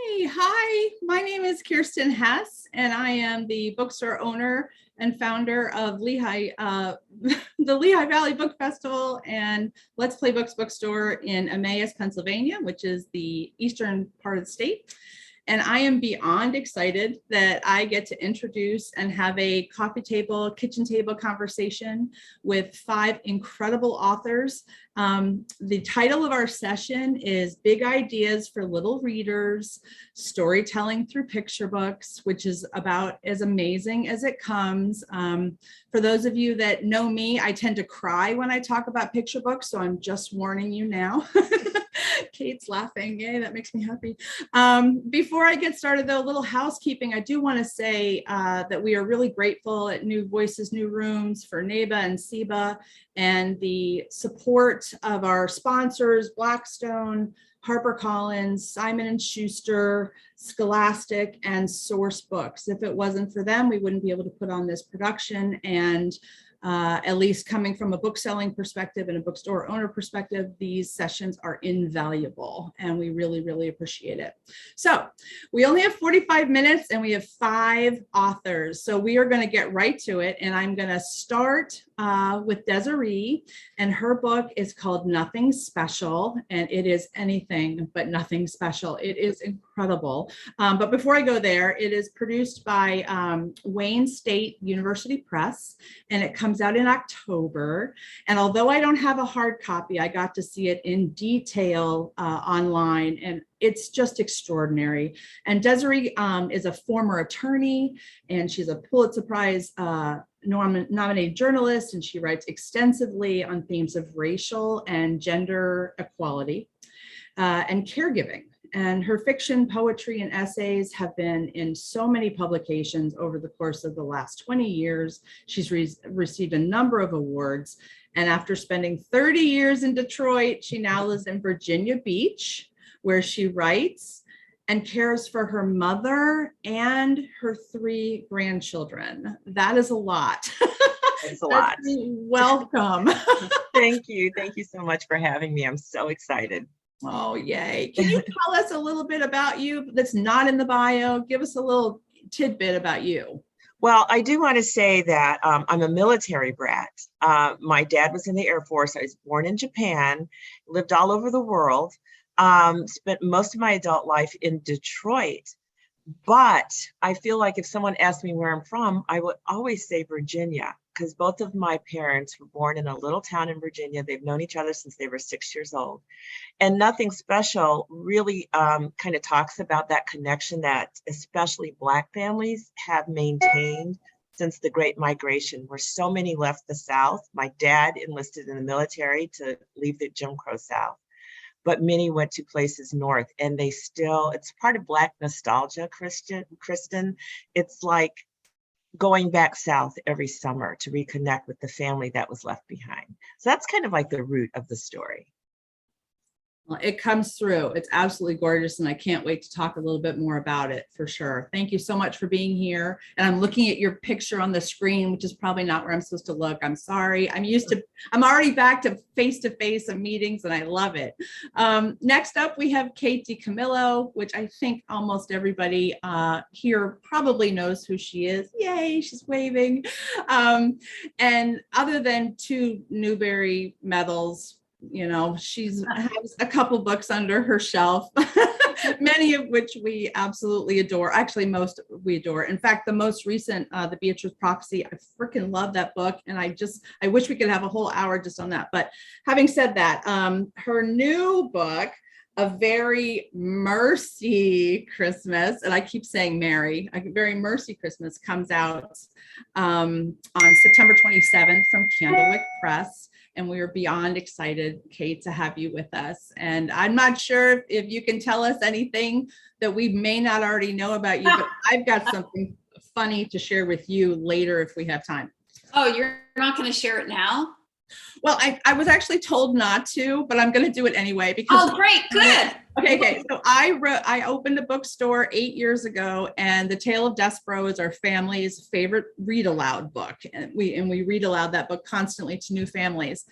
Hi, my name is Kirsten Hess, and I am the bookstore owner and founder of Lehigh, the Lehigh Valley Book Festival and Let's Play Books bookstore in Emmaus, Pennsylvania, which is the eastern part of the state. And I am beyond excited that I get to introduce and have a coffee table, kitchen table conversation with 5 incredible authors. The title of our session is Big Ideas for Little Readers, Storytelling Through Picture Books, which is about as amazing as it comes. For those of you that know me, I tend to cry when I talk about picture books, so I'm just warning you now. Kate's laughing. Yay, that makes me happy. Before I get started, though, a little housekeeping. I do want to say that we are really grateful at New Voices, New Rooms for NEBA and SEBA and the support of our sponsors, Blackstone, HarperCollins, Simon & Schuster, Scholastic, and Source Books. If it wasn't for them, we wouldn't be able to put on this production. And at least coming from a book selling perspective and a bookstore owner perspective, these sessions are invaluable and we really, really appreciate it. So we only have 45 minutes and we have 5 authors. So we are going to get right to it. And I'm going to start with Desiree, and her book is called Nothing Special, and it is anything but nothing special. It is incredible. But before I go there, it is produced by Wayne State University Press, and it comes out in October. And although I don't have a hard copy, I got to see it in detail online, and it's just extraordinary. And Desiree is a former attorney, and she's a Pulitzer Prize nominated journalist, and she writes extensively on themes of racial and gender equality and caregiving. And her fiction, poetry, and essays have been in so many publications over the course of the last 20 years. She's received a number of awards. And after spending 30 years in Detroit, she now lives in Virginia Beach, where she writes and cares for her mother and her 3 grandchildren. That is a lot. It's a lot. Welcome. Thank you. Thank you so much for having me. I'm so excited. Oh, yay. Can you tell us a little bit about you that's not in the bio? Give us a little tidbit about you. Well, I do want to say that I'm a military brat. My dad was in the Air Force. I was born in Japan, lived all over the world, spent most of my adult life in Detroit. But I feel like if someone asked me where I'm from, I would always say Virginia, because both of my parents were born in a little town in Virginia. They've known each other since they were 6 years old. And Nothing Special really kind of talks about that connection that especially Black families have maintained since the Great Migration, where so many left the South. My dad enlisted in the military to leave the Jim Crow South, but many went to places north, and they still, it's part of Black nostalgia, Kristen. It's like going back south every summer to reconnect with the family that was left behind. So that's kind of like the root of the story. Well, it comes through. It's absolutely gorgeous, and I can't wait to talk a little bit more about it for sure. Thank you so much for being here. And I'm looking at your picture on the screen, which is probably not where I'm supposed to look. I'm sorry. I'm already back to face-to-face of meetings, and I love it. Next up, we have Kate DiCamillo, which I think almost everybody here probably knows who she is. Yay, she's waving. And other than 2 Newbery medals, you know, she's has a couple books under her shelf, many of which we absolutely adore. Actually, most we adore. In fact, the most recent, The Beatrice Prophecy, I freaking love that book. And I wish we could have a whole hour just on that. But having said that, her new book, A Very Mercy Christmas, and I keep saying Mary, A Very Mercy Christmas, comes out on September 27th from Candlewick Press. And we are beyond excited, Kate, to have you with us. And I'm not sure if you can tell us anything that we may not already know about you, but I've got something funny to share with you later if we have time. Oh, you're not going to share it now? Well, I was actually told not to, but I'm going to do it anyway because. Oh, great, good. Okay. So I opened a bookstore 8 years ago, and The Tale of Despero is our family's favorite read aloud book, and we read aloud that book constantly to new families.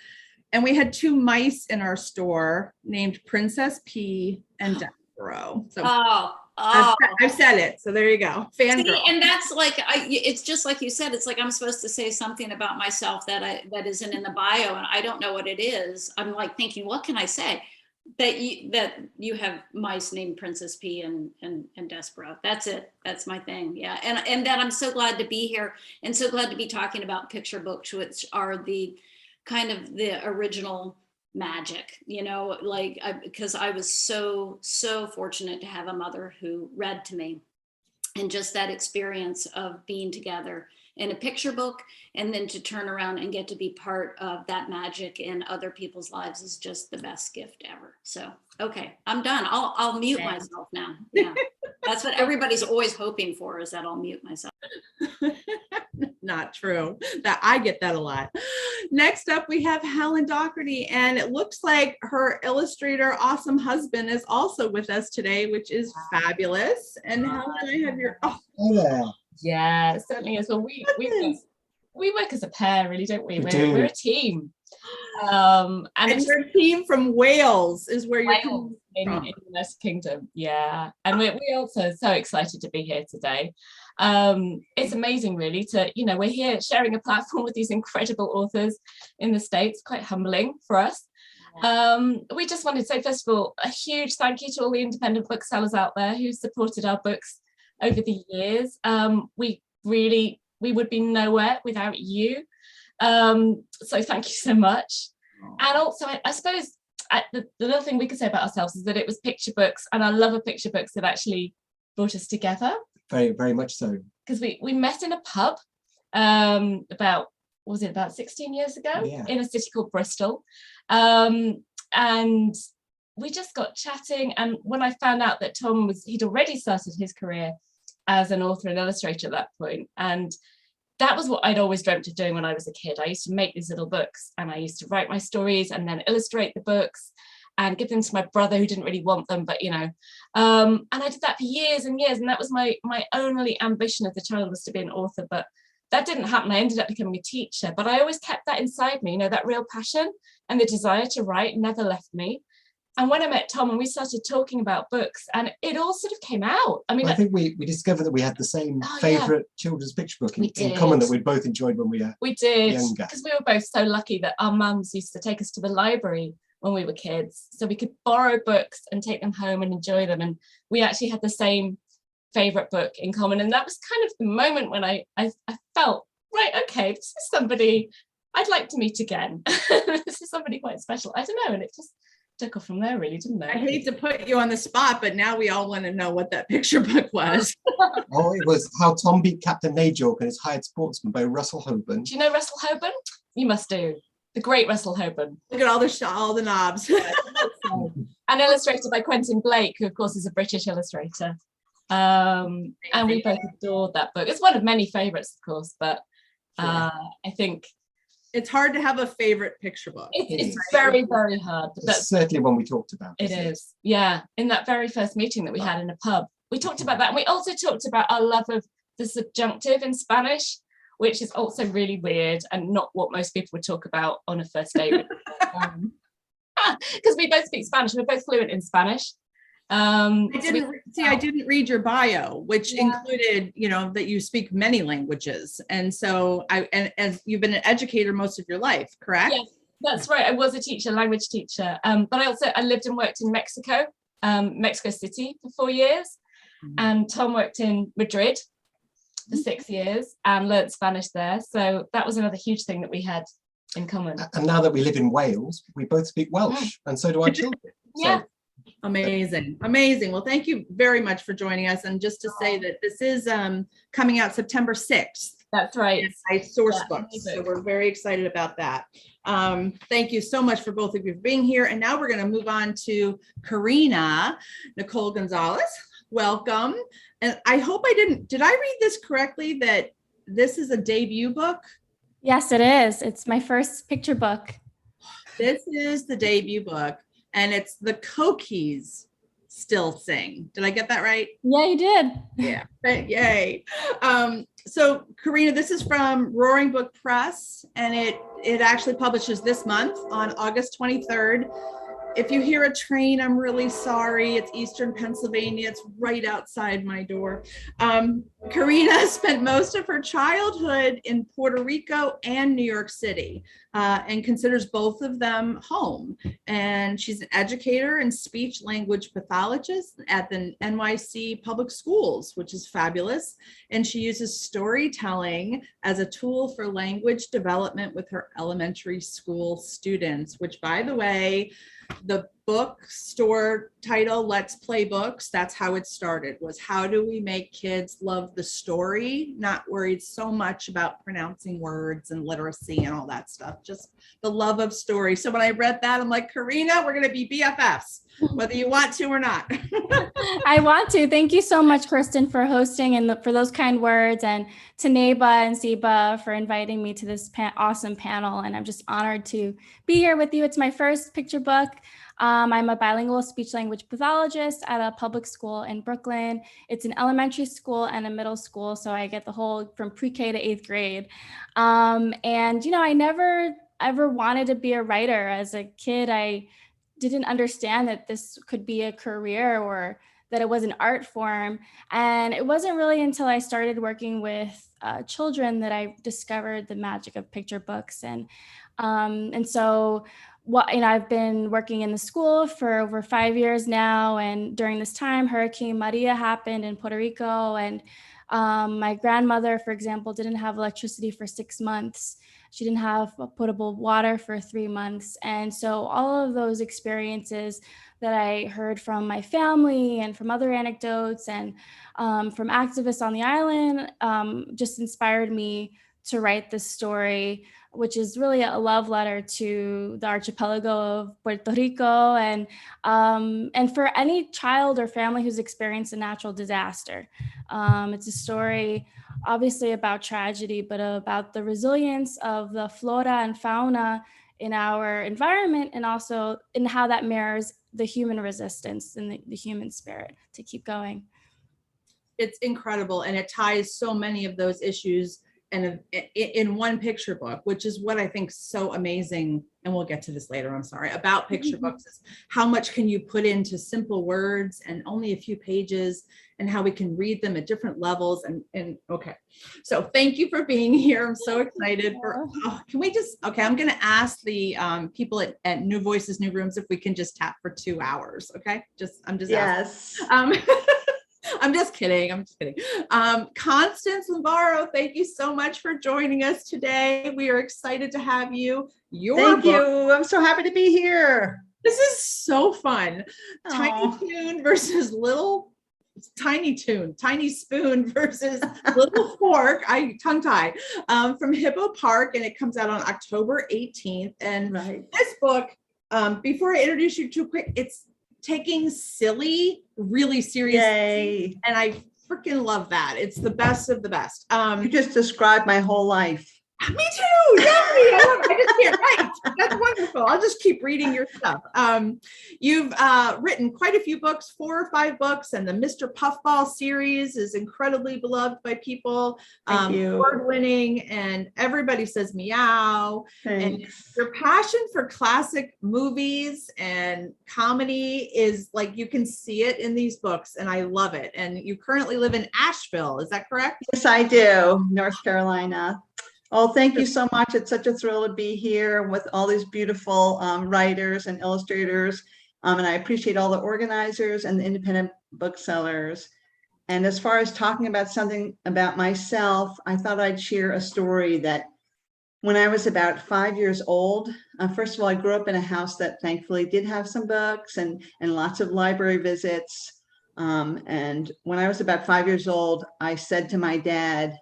And we had 2 mice in our store named Princess P and Despero. So oh, Oh, I've said it, so there you go. see, Fangirl. and that's like, it's just like you said, it's like I'm supposed to say something about myself that isn't in the bio, and I don't know what it is. I'm like thinking, what can I say? That you have mice named Princess P and Despero. That's it. That's my thing. Yeah. And that I'm so glad to be here and so glad to be talking about picture books, which are the kind of the original magic, like because I was so fortunate to have a mother who read to me, and just that experience of being together in a picture book and then to turn around and get to be part of that magic in other people's lives is just the best gift ever. So, okay, I'm done. I'll mute myself now. Yeah. That's what everybody's always hoping for, is that I'll mute myself. Not true. That I get that a lot. Next up, we have Helen Dougherty, and it looks like her illustrator, awesome husband, is also with us today, which is fabulous. And Helen, I have your. Oh, Hey there. Yeah, it certainly is. Well, we work as a pair, really, don't we? We're a team. And your team from Wales is where you're Wales in the United Kingdom. Yeah, and we're also so excited to be here today. It's amazing, really, to we're here sharing a platform with these incredible authors in the States. Quite humbling for us. We just wanted to say, first of all, a huge thank you to all the independent booksellers out there who supported our books over the years. We would be nowhere without you. So thank you so much. And also, I suppose the other thing we could say about ourselves is that it was picture books and our love of picture books that actually brought us together. Very, very much so. Because we met in a pub about 16 years ago in a city called Bristol. And we just got chatting. And when I found out that he'd already started his career as an author and illustrator at that point, and that was what I'd always dreamt of doing when I was a kid. I used to make these little books, and I used to write my stories and then illustrate the books and give them to my brother, who didn't really want them, but and I did that for years and years, and that was my only ambition as a child, was to be an author. But that didn't happen. I ended up becoming a teacher, but I always kept that inside me, that real passion and the desire to write never left me. And when I met Tom and we started talking about books, and it all sort of came out. I mean, I think we discovered that we had the same favourite children's picture book in common, that we'd both enjoyed when we were younger. Because we were both so lucky that our mums used to take us to the library when we were kids, so we could borrow books and take them home and enjoy them. And we actually had the same favourite book in common. And that was kind of the moment when I felt, right, okay, this is somebody I'd like to meet again. This is somebody quite special. I don't know, and it just took off from there, really, didn't it? I hate to put you on the spot, but now we all want to know what that picture book was. It was How Tom Beat Captain Majorque and His Hired Sportsman by Russell Hoban. Do you know Russell Hoban? You must do. The great Russell Hoban. Look at all the knobs. And illustrated by Quentin Blake, who of course is a British illustrator. And we both adored that book. It's one of many favourites, of course, but I think it's hard to have a favorite picture book. It's very, very hard. But that's certainly one we talked about. It is. Yeah. In that very first meeting that we had in a pub, we talked about that. And we also talked about our love of the subjunctive in Spanish, which is also really weird and not what most people would talk about on a first date. Because we both speak Spanish. We're both fluent in Spanish. I didn't read your bio, which included, that you speak many languages. And so and you've been an educator most of your life, correct? Yes, that's right. I was a teacher, language teacher. But I lived and worked in Mexico, Mexico City for 4 years. And Tom worked in Madrid for 6 years and learnt Spanish there. So that was another huge thing that we had in common. And now that we live in Wales, we both speak Welsh, and so do our children. Yeah. Amazing. Well, thank you very much for joining us. And just to say that this is coming out September 6th. That's right. By Source Books. So we're very excited about that. Thank you so much for both of you for being here. And now we're going to move on to Karina, Nicole Gonzalez. Welcome. And I hope did I read this correctly, that this is a debut book? Yes, it is. It's my first picture book. This is the debut book. And it's The Cokeys Still Sing. Did I get that right? Yeah, you did. Yeah. Yay. So Karina, this is from Roaring Book Press, and it actually publishes this month on August 23rd. If you hear a train, I'm really sorry. It's Eastern Pennsylvania. It's right outside my door. Karina spent most of her childhood in Puerto Rico and New York City, and considers both of them home. And she's an educator and speech language pathologist at the NYC Public Schools, which is fabulous. And she uses storytelling as a tool for language development with her elementary school students, which, by the way, the bookstore title, Let's Play Books, that's how it started, was how do we make kids love the story, not worried so much about pronouncing words and literacy and all that stuff, just the love of story. So when I read that, I'm like, Karina, we're going to be BFFs, whether you want to or not. I want to. Thank you so much, Kirsten, for hosting and for those kind words, and to Neba and Ziba for inviting me to this awesome panel. And I'm just honored to be here with you. It's my first picture book. I'm a bilingual speech language pathologist at a public school in Brooklyn. It's an elementary school and a middle school, so I get the whole from pre-K to 8th grade. And, you know, I never ever wanted to be a writer. As a kid, I didn't understand that this could be a career or that it was an art form. And it wasn't really until I started working with children that I discovered the magic of picture books. And so I've been working in the school for over 5 years now. And during this time, Hurricane Maria happened in Puerto Rico. And my grandmother, for example, didn't have electricity for 6 months. She didn't have potable water for 3 months. And so all of those experiences that I heard from my family and from other anecdotes and from activists on the island just inspired me to write this story, which is really a love letter to the archipelago of Puerto Rico and for any child or family who's experienced a natural disaster. It's a story obviously about tragedy, but about the resilience of the flora and fauna in our environment, and also in how that mirrors the human resistance and the human spirit to keep going. It's incredible, and it ties so many of those issues and in one picture book, which is what I think so amazing, and we'll get to this later, I'm sorry, about picture books, is how much can you put into simple words and only a few pages, and how we can read them at different levels. And okay, so thank you for being here. I'm so excited for, can we just, okay, I'm gonna ask the people at New Voices, New Rooms if we can just tap for 2 hours, okay? I'm just Yes. asking. I'm just kidding. Constance Navarro, thank you so much for joining us today. We are excited to have you. Thank you. I'm so happy to be here. This is so fun. Tiny Aw. Toon versus Little Tiny Toon, Tiny Spoon versus Little Fork. I tongue tie from Hippo Park, and it comes out on October 18th. And Right. this book, before I introduce you too quick, it's taking silly really seriously. Yay. And I freaking love that. It's the best of the best. You just described my whole life. Me too. Yay! I just can't write. That's wonderful. I'll just keep reading your stuff. You've written quite a few books, 4 or 5 books, and the Mr. Puffball series is incredibly beloved by people. Thank you. Award-winning, and everybody says meow. Thanks. And your passion for classic movies and comedy is like, you can see it in these books, and I love it. And you currently live in Asheville, is that correct? Yes, I do. North Carolina. Oh, thank you so much. It's such a thrill to be here with all these beautiful writers and illustrators. And I appreciate all the organizers and the independent booksellers. And as far as talking about something about myself, I thought I'd share a story that when I was about 5 years old, first of all, I grew up in a house that thankfully did have some books and lots of library visits. And when I was about 5 years old, I said to my dad,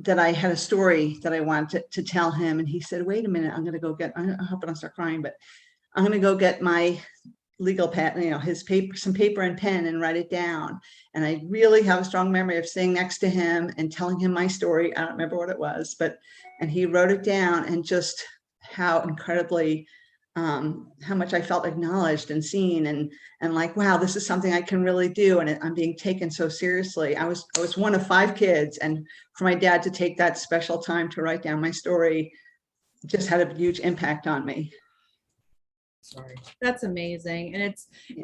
that I had a story that I wanted to tell him. And he said, wait a minute, I'm going to go get, I hope I don't start crying, but I'm going to go get my legal pad, his paper, some paper and pen, and write it down. And I really have a strong memory of sitting next to him and telling him my story. I don't remember what it was, and he wrote it down, and just how incredibly, how much I felt acknowledged and seen, and like, wow, this is something I can really do. And I'm being taken so seriously. I was one of 5 kids, and for my dad to take that special time to write down my story just had a huge impact on me. Sorry. That's amazing. And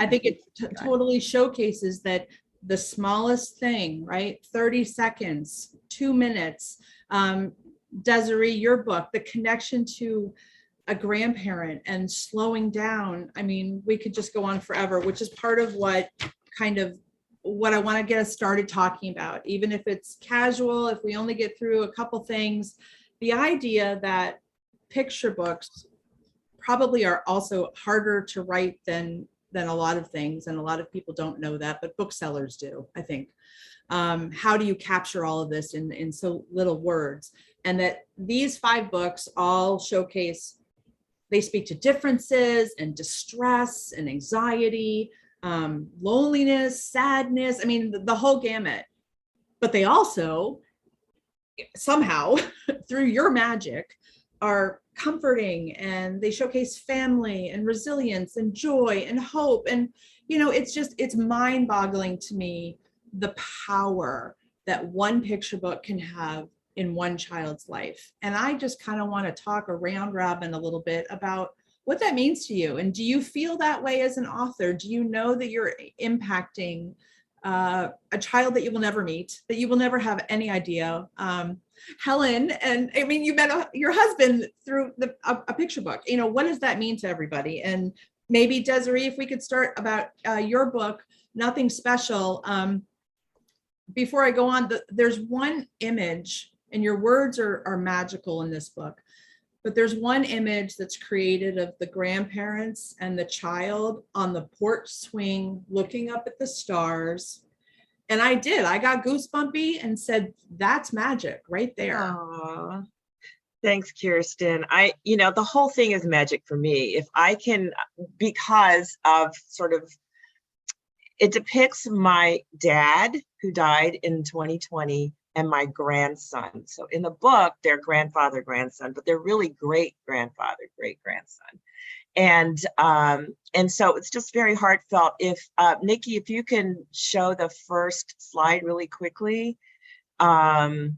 I think it totally showcases that the smallest thing, right? 30 seconds, 2 minutes. Desiree, your book, the connection to a grandparent and slowing down. I mean, we could just go on forever, which is part of what I want to get us started talking about, even if it's casual, if we only get through a couple things, the idea that picture books probably are also harder to write than a lot of things. And a lot of people don't know that, but booksellers do, I think. How do you capture all of this in so little words? And that these 5 books all showcase, they speak to differences and distress and anxiety, loneliness, sadness, I mean, the whole gamut. But they also somehow, through your magic, are comforting, and they showcase family and resilience and joy and hope. And, you know, it's mind-boggling to me, the power that one picture book can have in one child's life. And I just kind of want to talk around robin a little bit about what that means to you. And do you feel that way as an author? Do you know that you're impacting a child that you will never meet, that you will never have any idea? Helen, and I mean, you met your husband through a picture book. You know, what does that mean to everybody? And maybe Desiree, if we could start about your book, Nothing Special. Before I go on, there's one image, and your words are magical in this book, but there's one image that's created of the grandparents and the child on the porch swing looking up at the stars. And I got goosebumpy and said, that's magic right there. Aww. Thanks, Kirsten. The whole thing is magic for me. If I can, because of it depicts my dad who died in 2020 and my grandson. So in the book, they're grandfather, grandson, but they're really great grandfather, great grandson. And so it's just very heartfelt. If Nikki, if you can show the first slide really quickly. I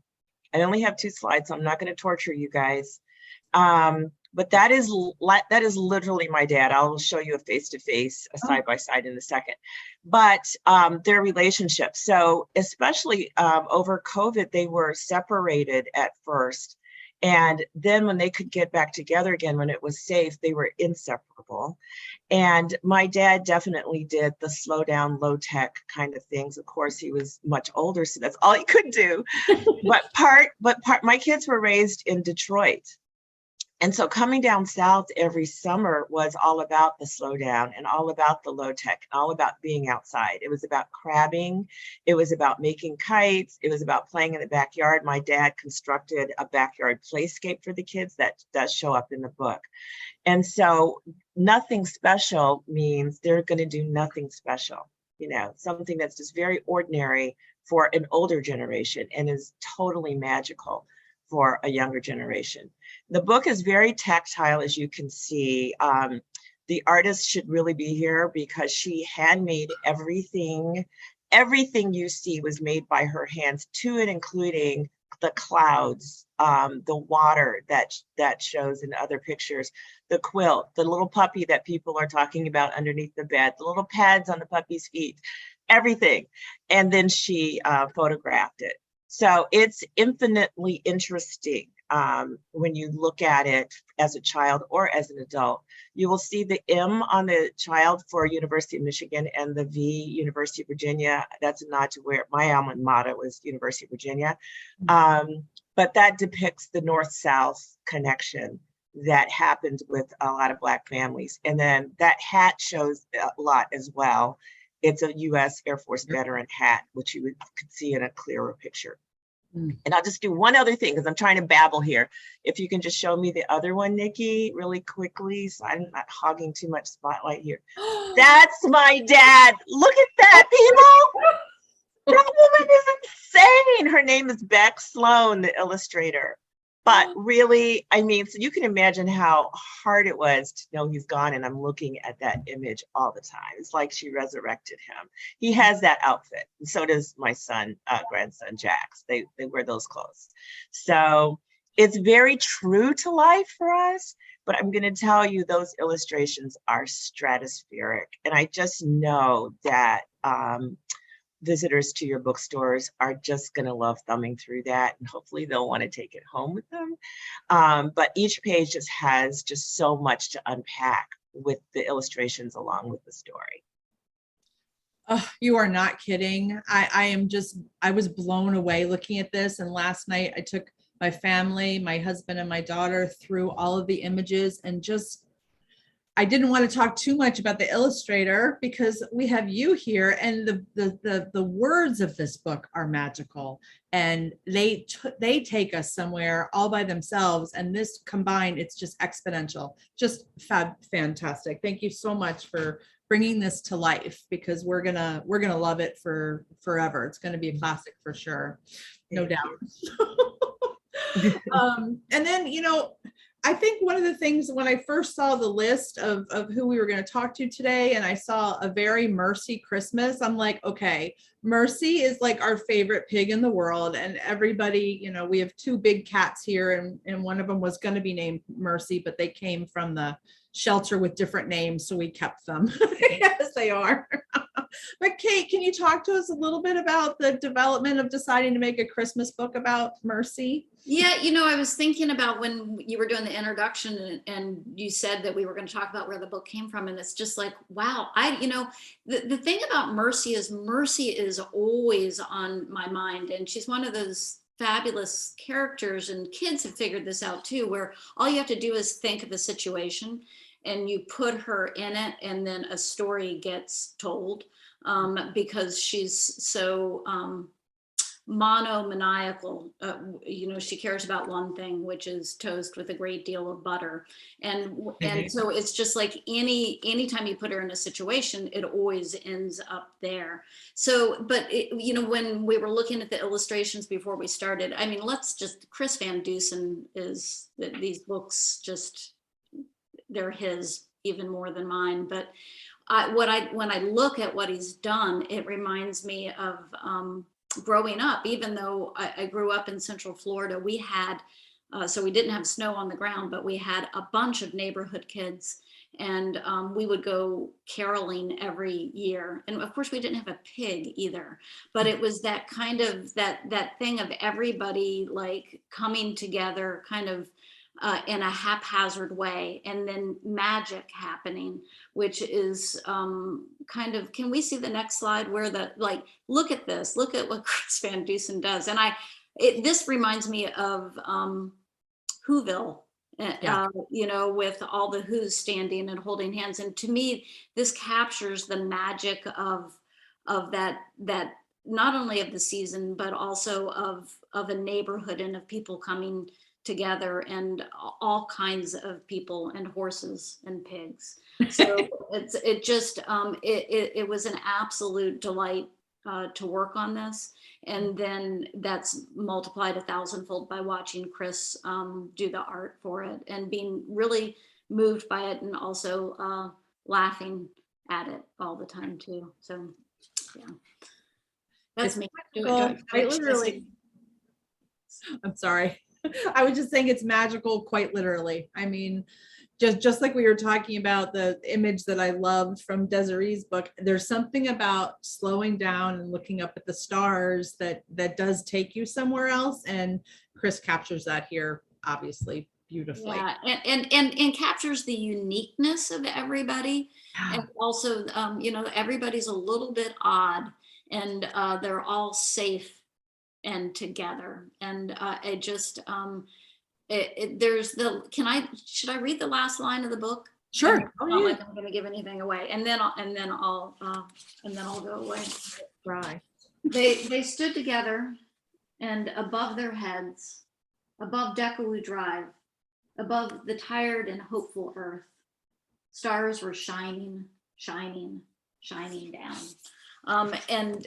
only have 2 slides, so I'm not going to torture you guys. But that is literally my dad. I'll show you a face-to-face, a side-by-side in a second. But their relationship. So especially over COVID, they were separated at first. And then when they could get back together again, when it was safe, they were inseparable. And my dad definitely did the slow down, low tech kind of things. Of course, he was much older, so that's all he could do. but my kids were raised in Detroit. And so coming down south every summer was all about the slowdown and all about the low tech, and all about being outside. It was about crabbing. It was about making kites. It was about playing in the backyard. My dad constructed a backyard playscape for the kids that does show up in the book. And so nothing special means they're going to do nothing special, something that's just very ordinary for an older generation and is totally magical for a younger generation. The book is very tactile, as you can see. The artist should really be here because she handmade everything. Everything you see was made by her hands, to it including the clouds, the water that shows in other pictures, the quilt, the little puppy that people are talking about underneath the bed, the little pads on the puppy's feet, everything. And then she photographed it. So it's infinitely interesting when you look at it as a child or as an adult. You will see the M on the child for University of Michigan and the V, University of Virginia. That's a nod to where my alma mater was, University of Virginia. But that depicts the North-South connection that happened with a lot of Black families. And then that hat shows a lot as well. It's a U.S. Air Force veteran hat, which you could see in a clearer picture. And I'll just do one other thing because I'm trying to babble here. If you can just show me the other one, Nikki, really quickly, so I'm not hogging too much spotlight here. That's my dad. Look at that, people. That woman is insane. Her name is Beck Sloan, the illustrator. But really, I mean, so you can imagine how hard it was to know he's gone, and I'm looking at that image all the time. It's like she resurrected him. He has that outfit, and so does my grandson, Jax. They wear those clothes. So it's very true to life for us, but I'm going to tell you those illustrations are stratospheric. And I just know that visitors to your bookstores are just going to love thumbing through that, and hopefully they'll want to take it home with them. But each page just has just so much to unpack with the illustrations along with the story. Oh, you are not kidding. I was blown away looking at this. And last night I took my family, my husband and my daughter through all of the images, and I didn't want to talk too much about the illustrator because we have you here, and the words of this book are magical, and they take us somewhere all by themselves, and this combined, it's just exponential, just fantastic. Thank you so much for bringing this to life, because we're gonna love it for forever. It's gonna be a classic for sure, no doubt. And then, I think one of the things when I first saw the list of who we were going to talk to today, and I saw a very Mercy Christmas, I'm like, okay, Mercy is like our favorite pig in the world. And everybody, we have 2 big cats here, and one of them was going to be named Mercy, but they came from the shelter with different names, so we kept them as they are. But Kate, can you talk to us a little bit about the development of deciding to make a Christmas book about Mercy? Yeah, I was thinking about when you were doing the introduction and you said that we were going to talk about where the book came from. And it's just like, wow, the thing about Mercy is always on my mind. And she's one of those fabulous characters, and kids have figured this out too, where all you have to do is think of a situation and you put her in it, and then a story gets told, because she's so monomaniacal. She cares about one thing, which is toast with a great deal of butter, and so it's just like anytime you put her in a situation, it always ends up there. So, but when we were looking at the illustrations before we started, Chris Van Dusen is these books just, they're his even more than mine. But when I look at what he's done, it reminds me of growing up. Even though I grew up in Central Florida, we had, so we didn't have snow on the ground, but we had a bunch of neighborhood kids, and we would go caroling every year. And of course we didn't have a pig either, but it was that kind of, that thing of everybody like coming together kind of in a haphazard way, and then magic happening, which is kind of, can we see the next slide where look at this, look at what Chris Van Dusen does. And this reminds me of Whoville, with all the Who's standing and holding hands. And to me, this captures the magic of that not only of the season, but also of a neighborhood and of people coming together, and all kinds of people, and horses and pigs. So it was an absolute delight to work on this. And then that's multiplied 1,000-fold by watching Chris do the art for it, and being really moved by it, and also laughing at it all the time too. So yeah, that's me. Quite literally. I'm sorry. I was just saying it's magical, quite literally. I mean, just like we were talking about the image that I loved from Desiree's book, there's something about slowing down and looking up at the stars that does take you somewhere else. And Chris captures that here, obviously, beautifully. Yeah, and captures the uniqueness of everybody. And also, everybody's a little bit odd, and they're all safe and together. And it just, should I read the last line of the book? Sure. Not like I'm going to give anything away, and then I'll go away. Right. They stood together, and above their heads, above Decaloo Drive, above the tired and hopeful earth, stars were shining down. And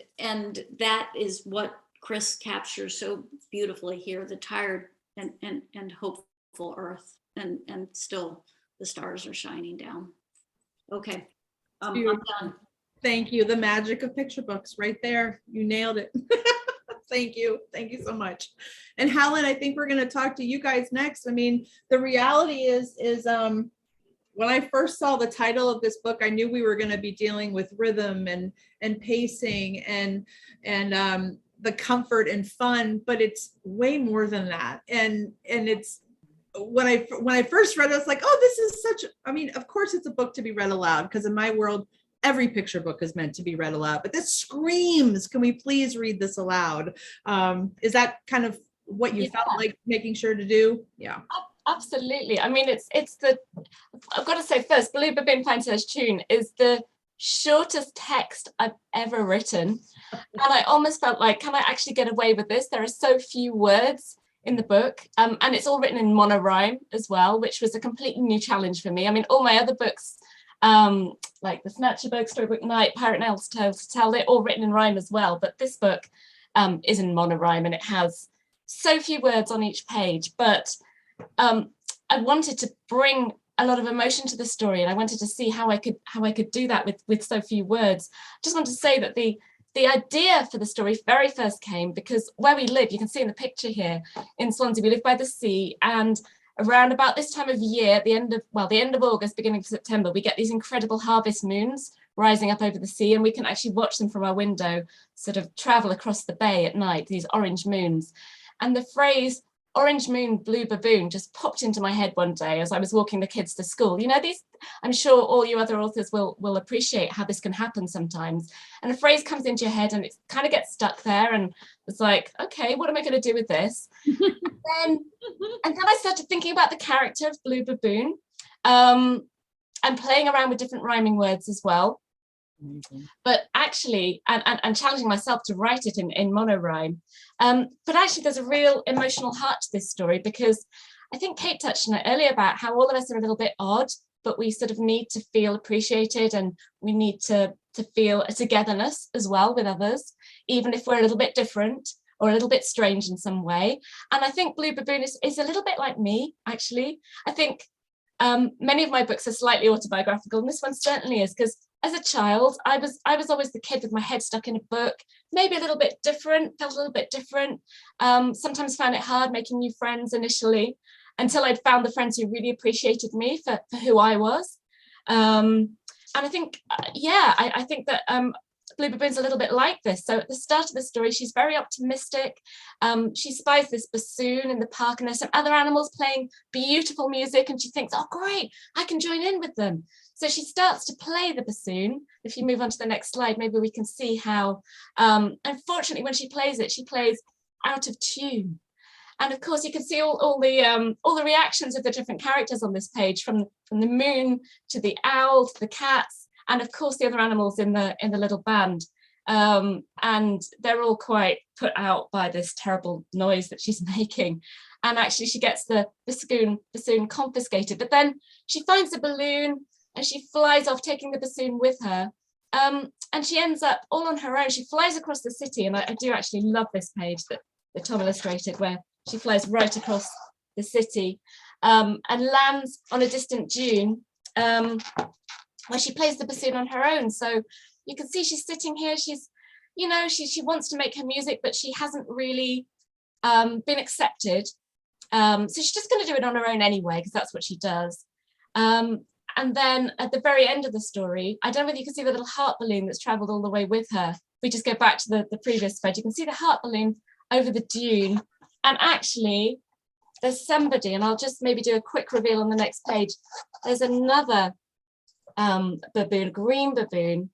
that is what Chris captures so beautifully here: the tired and hopeful earth, and still the stars are shining down. Okay, I'm done. Thank you. The magic of picture books right there. You nailed it. Thank you. Thank you so much. And Helen, I think we're going to talk to you guys next. I mean, the reality is when I first saw the title of this book, I knew we were going to be dealing with rhythm and pacing and the comfort and fun, but it's way more than that. And it's when I first read it, I was like, oh, this is such, I mean, of course it's a book to be read aloud, because in my world, every picture book is meant to be read aloud, but this screams, can we please read this aloud? Is that kind of what you felt like making sure to do? Yeah. Absolutely. I mean, it's the, I've got to say first, Blue Baboon Finds Her Tune is the shortest text I've ever written. And I almost felt like, can I actually get away with this? There are so few words in the book, and it's all written in monorhyme as well, which was a completely new challenge for me. I mean, all my other books, like the Snatcher book, Storybook Night, Pirate Nails Tales to Tell, they're all written in rhyme as well. But this book is in monorhyme, and it has so few words on each page. But I wanted to bring a lot of emotion to the story, and I wanted to see how I could do that with so few words. I just want to say that the idea for the story very first came because where we live, you can see in the picture here in Swansea, we live by the sea, and around about this time of year, the end of August, beginning of September, we get these incredible harvest moons rising up over the sea, and we can actually watch them from our window sort of travel across the bay at night, these orange moons. And the phrase orange moon, blue baboon just popped into my head one day as I was walking the kids to school. You know, these, I'm sure all you other authors will appreciate how this can happen sometimes. And a phrase comes into your head and it kind of gets stuck there, and it's like, okay, what am I going to do with this? and then I started thinking about the character of Blue Baboon, and playing around with different rhyming words as well. But actually, and challenging myself to write it in monorhyme. But actually, there's a real emotional heart to this story, because I think Kate touched on it earlier about how all of us are a little bit odd, but we sort of need to feel appreciated, and we need to feel a togetherness as well with others, even if we're a little bit different or a little bit strange in some way. And I think Blue Baboon is a little bit like me, actually. I think many of my books are slightly autobiographical, and this one certainly is, because as a child, I was always the kid with my head stuck in a book, maybe a little bit different, felt a little bit different. Sometimes found it hard making new friends initially, until I'd found the friends who really appreciated me for who I was. And I think, I think that Blue Baboon's a little bit like this. So at the start of the story, she's very optimistic. She spies this bassoon in the park, and there's some other animals playing beautiful music, and she thinks, oh great, I can join in with them. So she starts to play the bassoon. If you move on to the next slide, maybe we can see how, unfortunately, when she plays out of tune. And of course, you can see all the reactions of the different characters on this page, from the moon to the owl to the cats, and of course the other animals in the little band. And they're all quite put out by this terrible noise that she's making. And actually, she gets the bassoon confiscated. But then she finds a balloon, and she flies off, taking the bassoon with her. And she ends up all on her own. She flies across the city, and I do actually love this page that Tom illustrated, where she flies right across the city, and lands on a distant dune, where she plays the bassoon on her own. So you can see she's sitting here. She's, she wants to make her music, but she hasn't really been accepted. So she's just going to do it on her own anyway, because that's what she does. And then at the very end of the story, I don't know whether you can see the little heart balloon that's traveled all the way with her. If we just go back to the previous page, you can see the heart balloon over the dune. And actually, there's somebody, and I'll just maybe do a quick reveal on the next page. There's another baboon, green baboon,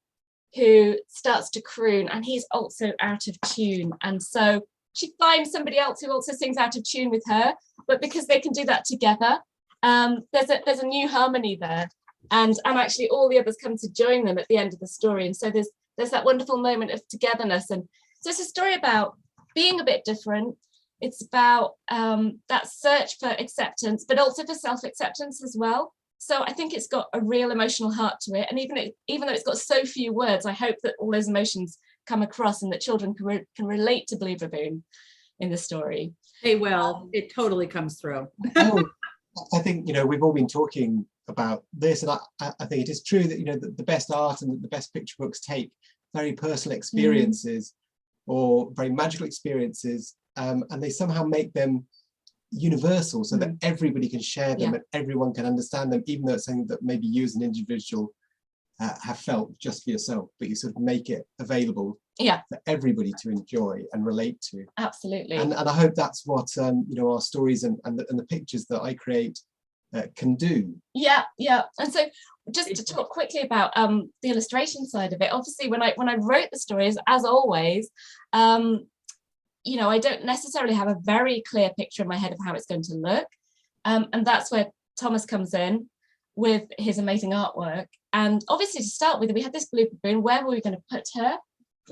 who starts to croon, and he's also out of tune. And so she finds somebody else who also sings out of tune with her, but because they can do that together, there's a new harmony there, and actually all the others come to join them at the end of the story. And so there's that wonderful moment of togetherness. And so it's a story about being a bit different. It's about that search for acceptance, but also for self-acceptance as well. So I think it's got a real emotional heart to it. And even though it's got so few words, I hope that all those emotions come across, and that children can relate to Blue Baboon in the story. They will. It totally comes through. I think, we've all been talking about this, and I think it is true that, the best art and the best picture books take very personal experiences or very magical experiences, and they somehow make them universal so that everybody can share them and everyone can understand them, even though it's something that maybe you as an individual have felt just for yourself, but you sort of make it available for everybody to enjoy and relate to. Absolutely. And I hope that's what our stories and the pictures that I create can do. Yeah. And so just to talk quickly about the illustration side of it, obviously when I wrote the stories, as always, I don't necessarily have a very clear picture in my head of how it's going to look. And that's where Thomas comes in with his amazing artwork. And obviously to start with, we had this blue baboon. Where were we going to put her?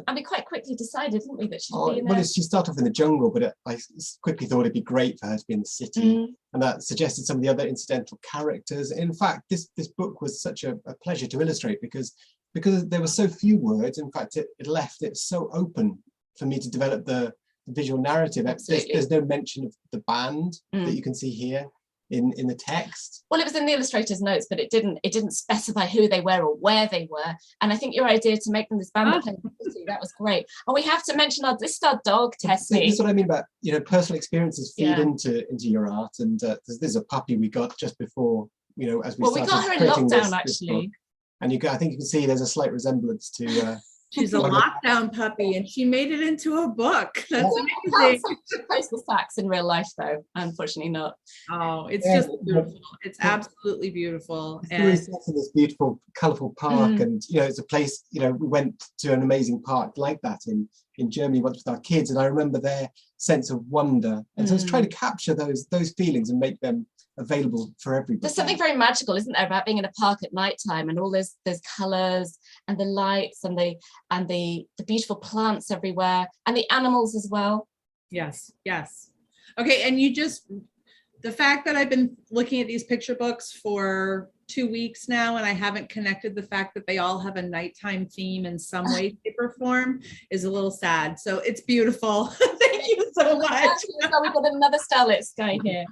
And we quite quickly decided, didn't we, that she'd be in she started off in the jungle, but I quickly thought it'd be great for her to be in the city. And that suggested some of the other incidental characters. In fact, this book was such a pleasure to illustrate because there were so few words. In fact, it left it so open for me to develop the visual narrative. There's no mention of the band that you can see here in the text. Well, it was in the illustrator's notes, but it didn't specify who they were or where they were. And I think your idea to make them this band that was great. And we have to mention this is our dog, Tessie. This is what I mean about personal experiences feed into your art. And there's a puppy we got just before as we started. We got her in lockdown actually. And I think you can see there's a slight resemblance to. She's a lockdown puppy, and she made it into a book. That's amazing. She plays the sax in real life, though. Unfortunately, not. Oh, it's just beautiful. It's absolutely beautiful. And in this beautiful, colourful park, and it's a place. We went to an amazing park like that in Germany once with our kids, and I remember their sense of wonder. And so I was trying to capture those feelings and make them available for everybody. There's something very magical, isn't there, about being in a park at night time and all those colours and the lights and the beautiful plants everywhere and the animals as well. Yes. Okay, and the fact that I've been looking at these picture books for 2 weeks now, and I haven't connected the fact that they all have a nighttime theme in some way, shape, or form is a little sad. So it's beautiful. Thank you so much. We've got another starlit sky here.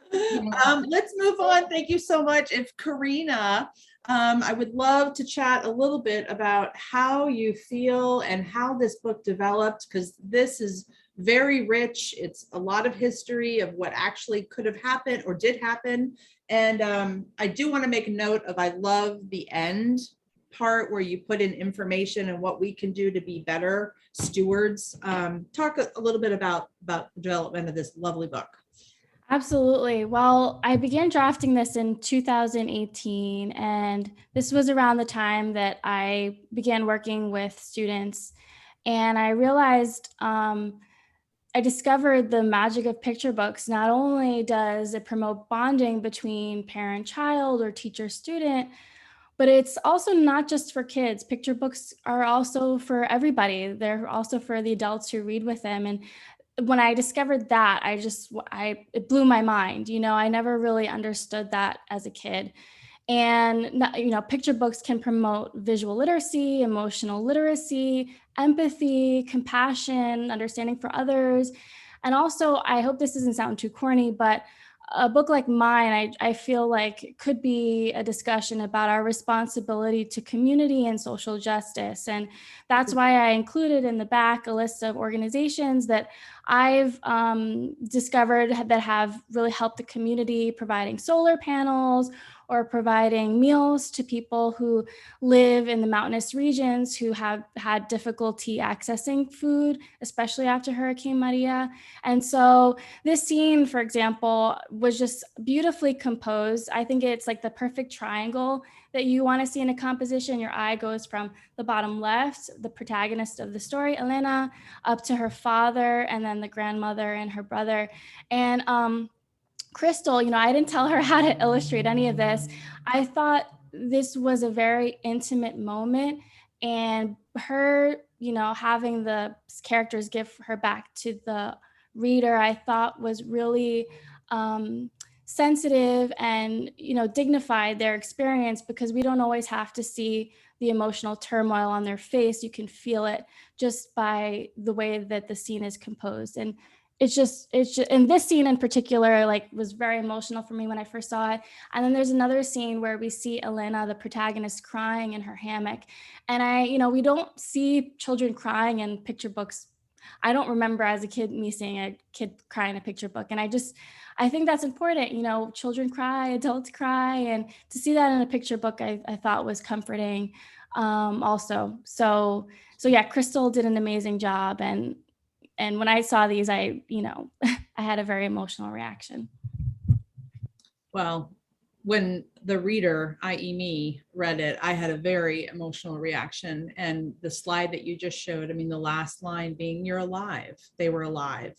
Let's move on. Thank you so much. If Karina, I would love to chat a little bit about how you feel and how this book developed, because this is very rich. It's a lot of history of what actually could have happened or did happen. And I do want to make a note of, I love the end part where you put in information and what we can do to be better stewards. Talk a little bit about the development of this lovely book. Absolutely. Well, I began drafting this in 2018, and this was around the time that I began working with students. And I realized I discovered the magic of picture books. Not only does it promote bonding between parent-child or teacher-student, but it's also not just for kids. Picture books are also for everybody. They're also for the adults who read with them. And when I discovered that, it blew my mind. I never really understood that as a kid. And, picture books can promote visual literacy, emotional literacy, empathy, compassion, understanding for others. And also, I hope this doesn't sound too corny, but a book like mine, I feel like it could be a discussion about our responsibility to community and social justice. And that's why I included in the back a list of organizations that I've discovered that have really helped the community, providing solar panels or providing meals to people who live in the mountainous regions who have had difficulty accessing food, especially after Hurricane Maria. And so this scene, for example, was just beautifully composed. I think it's like the perfect triangle that you want to see in a composition. Your eye goes from the bottom left, the protagonist of the story, Elena, up to her father, and then the grandmother and her brother. And Crystal, I didn't tell her how to illustrate any of this. I thought this was a very intimate moment, and her, having the characters give her back to the reader, I thought was really sensitive and, dignified their experience, because we don't always have to see the emotional turmoil on their face. You can feel it just by the way that the scene is composed. And it's just, and this scene in particular, like, was very emotional for me when I first saw it. And then there's another scene where we see Elena, the protagonist, crying in her hammock. And we don't see children crying in picture books. I don't remember as a kid me seeing a kid cry in a picture book. And I think that's important. Children cry, adults cry, and to see that in a picture book, I thought was comforting also. So yeah, Crystal did an amazing job. And when I saw these, I had a very emotional reaction. Well, when the reader, i.e. me, read it, I had a very emotional reaction. And the slide that you just showed, I mean, the last line being, "You're alive." They were alive.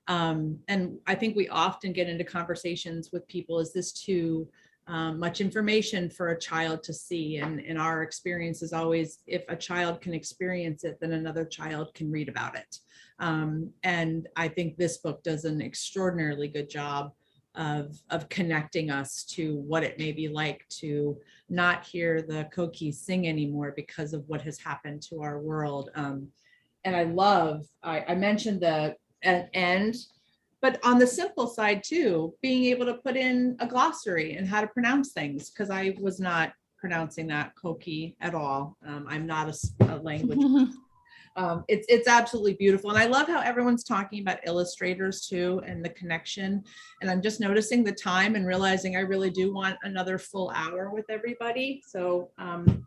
And I think we often get into conversations with people, is this too much information for a child to see? And our experience is always, if a child can experience it, then another child can read about it. And I think this book does an extraordinarily good job of connecting us to what it may be like to not hear the Kokis sing anymore because of what has happened to our world. And I mentioned the end, but on the simple side too, being able to put in a glossary and how to pronounce things, because I was not pronouncing that Koki at all. I'm not a language. It's absolutely beautiful. And I love how everyone's talking about illustrators too, and the connection. And I'm just noticing the time and realizing I really do want another full hour with everybody. So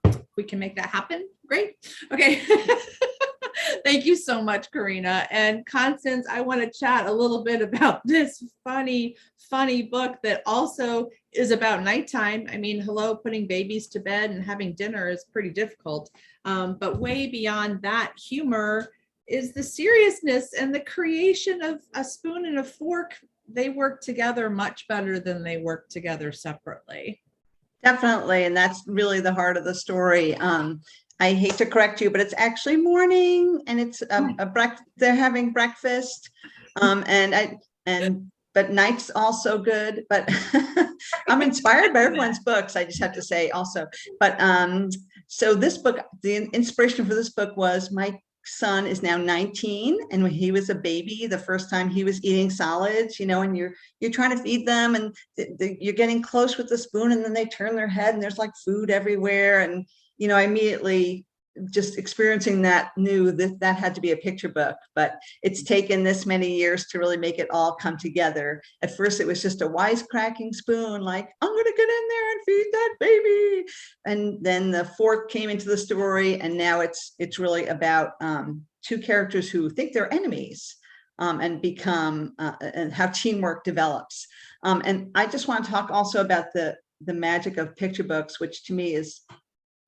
if we can make that happen, great. Okay. Thank you so much, Karina. And Constance, I want to chat a little bit about this funny book that also is about nighttime. I mean, hello, putting babies to bed and having dinner is pretty difficult. But way beyond that humor is the seriousness and the creation of a spoon and a fork. They work together much better than they work together separately. Definitely. And that's really the heart of the story. I hate to correct you, but it's actually morning, and it's they're having breakfast. But night's also good. But I'm inspired by everyone's books, I just have to say also. But so this book, the inspiration for this book was, my son is now 19, and when he was a baby, the first time he was eating solids, and you're trying to feed them, and you're getting close with the spoon, and then they turn their head and there's like food everywhere. And I immediately, just experiencing that, knew that had to be a picture book. But it's taken this many years to really make it all come together. At first it was just a wisecracking spoon, like, I'm gonna get in there and feed that baby, and then the fork came into the story, and now it's really about two characters who think they're enemies, and become and how teamwork develops. And I just want to talk also about the magic of picture books, which to me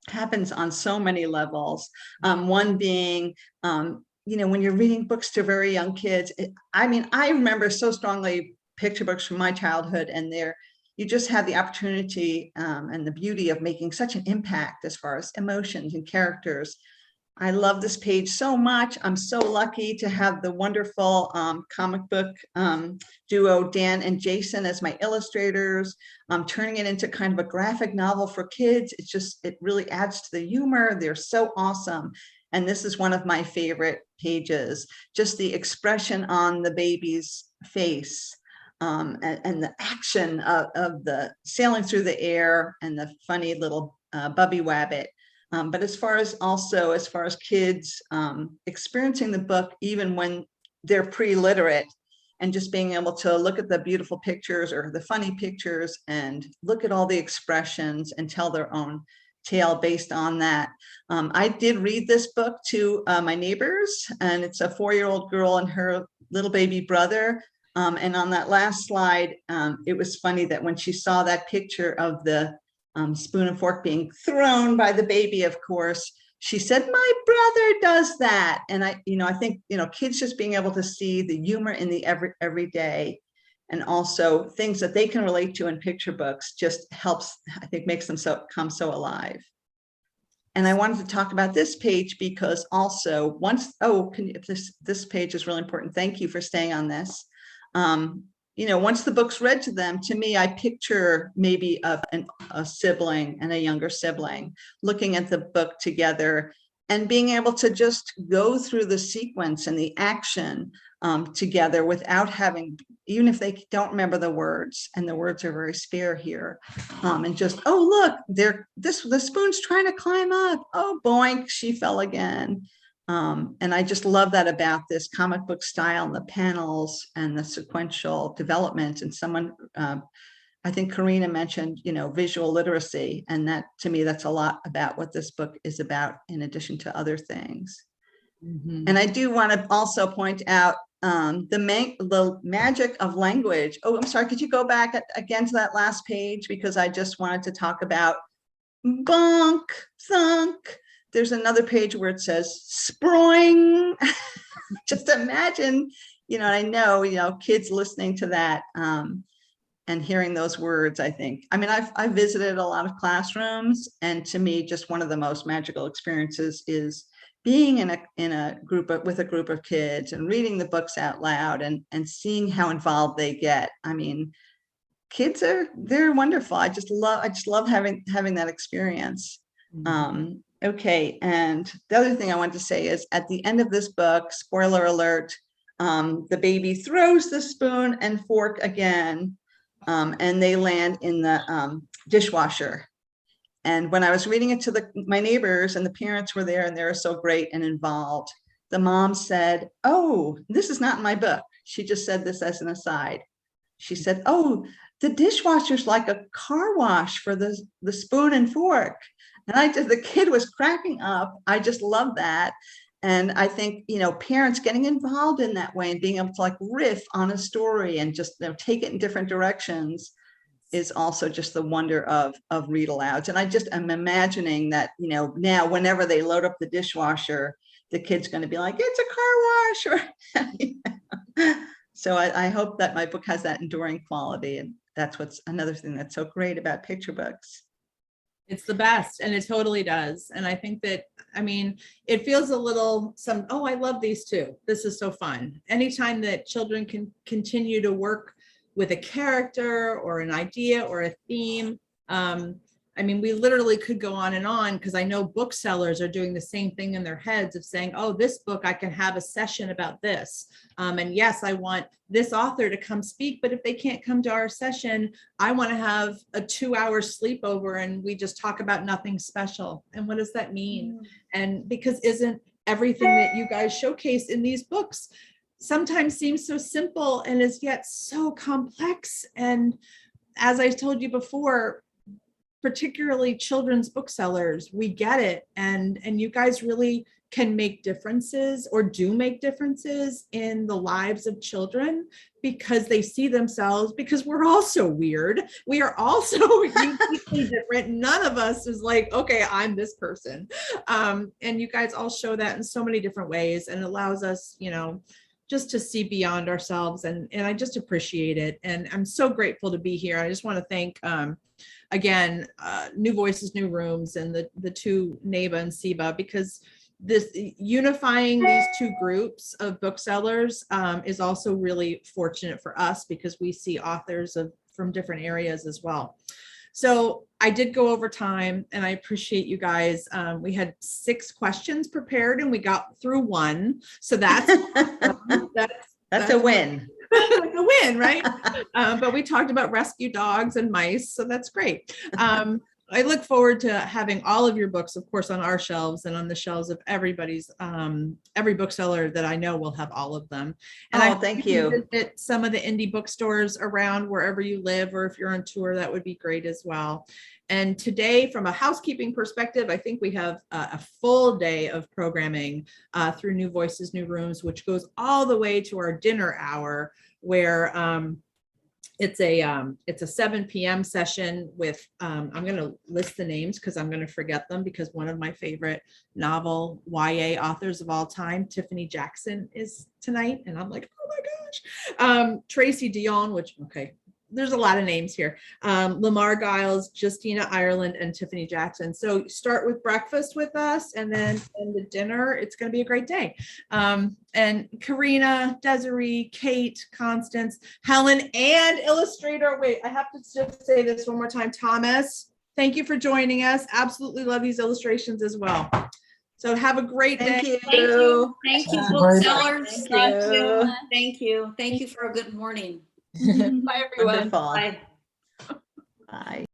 happens on so many levels. One being, when you're reading books to very young kids, I remember so strongly picture books from my childhood, and you just have the opportunity and the beauty of making such an impact as far as emotions and characters. I love this page so much. I'm so lucky to have the wonderful comic book duo Dan and Jason as my illustrators. Turning it into kind of a graphic novel for kids. It really adds to the humor. They're so awesome. And this is one of my favorite pages. Just the expression on the baby's face, and the action of the sailing through the air, and the funny little Bubby Wabbit. But as far as kids experiencing the book, even when they're pre-literate, and just being able to look at the beautiful pictures or the funny pictures and look at all the expressions and tell their own tale based on that. I did read this book to my neighbors, and it's a 4-year-old girl and her little baby brother. And on that last slide, it was funny that when she saw that picture of the spoon and fork being thrown by the baby, of course, she said, "My brother does that." And I think, kids just being able to see the humor in the everyday, and also things that they can relate to in picture books, just helps, I think, makes them come so alive. And I wanted to talk about this page because also this page is really important. Thank you for staying on this. Once the book's read to them, to me, I picture maybe a sibling and a younger sibling looking at the book together and being able to just go through the sequence and the action together without having, even if they don't remember the words, and the words are very spare here, and just, oh, look, the spoon's trying to climb up. Oh, boink, she fell again. And I just love that about this comic book style and the panels and the sequential development. And someone, I think Karina mentioned, visual literacy. And that, to me, that's a lot about what this book is about, in addition to other things. Mhm. And I do want to also point out the magic of language. Oh, I'm sorry. Could you go back again to that last page? Because I just wanted to talk about bonk, thunk. There's another page where it says sproing. Just imagine, I know, kids listening to that and hearing those words, I think. I mean, I've visited a lot of classrooms, and to me, just one of the most magical experiences is being in a group with a group of kids and reading the books out loud and seeing how involved they get. I mean, kids they're wonderful. I just love having that experience. Okay, and the other thing I want to say is, at the end of this book, spoiler alert, the baby throws the spoon and fork again, and they land in the dishwasher. And when I was reading it to my neighbors, and the parents were there, and they were so great and involved, the mom said, "Oh, this is not in my book." She just said this as an aside. She said, "Oh, the dishwasher's like a car wash for the spoon and fork." And the kid was cracking up. I just love that. And I think, parents getting involved in that way and being able to riff on a story and just take it in different directions is also just the wonder of read alouds. And I just am imagining that, now whenever they load up the dishwasher, the kid's going to be like, "It's a car wash." So I hope that my book has that enduring quality. And that's another thing that's so great about picture books. It's the best, and it totally does. And I think that, it feels a little oh, I love these too. This is so fun. Anytime that children can continue to work with a character or an idea or a theme. We literally could go on and on, because I know booksellers are doing the same thing in their heads of saying, oh, this book, I can have a session about this. And yes, I want this author to come speak, but if they can't come to our session, I want to have a 2-hour sleepover and we just talk about nothing special. And what does that mean? And because isn't everything that you guys showcase in these books sometimes seems so simple and is yet so complex? And as I told you before, particularly children's booksellers, we get it. And you guys really can make differences, or do make differences in the lives of children, because they see themselves, because we're all so weird. We are all so uniquely different. None of us is like, okay, I'm this person. And you guys all show that in so many different ways, and allows us, just to see beyond ourselves. And I just appreciate it. And I'm so grateful to be here. I just want to thank, again, New Voices, New Rooms, and the two, Neba and Siba, because this unifying these two groups of booksellers is also really fortunate for us, because we see authors from different areas as well. So I did go over time, and I appreciate you guys. We had 6 questions prepared and we got through 1. So that's a win. It's a win, right? But we talked about rescue dogs and mice, so that's great. I look forward to having all of your books, of course, on our shelves and on the shelves of everybody's, every bookseller that I know will have all of them. And thank you. Visit some of the indie bookstores around wherever you live, or if you're on tour, that would be great as well. And today, from a housekeeping perspective, I think we have a full day of programming through New Voices, New Rooms, which goes all the way to our dinner hour, where it's a 7 p.m. session with, I'm going to list the names because I'm going to forget them, because one of my favorite novel YA authors of all time, Tiffany Jackson, is tonight. And I'm like, oh my gosh. Tracy Dion, which, okay, there's a lot of names here. Lamar Giles, Justina Ireland, and Tiffany Jackson. So start with breakfast with us, and then in the dinner, it's going to be a great day. And Karina, Desiree, Kate, Constance, Helen, and illustrator. Wait, I have to just say this one more time. Thomas, thank you for joining us. Absolutely love these illustrations as well. So have a great day. Thank you. Thank you. Thank you, Thank you very much. booksellers. Thank you. Thank you. Thank you for a good morning. Bye, everyone. Wonderful. Bye. Bye.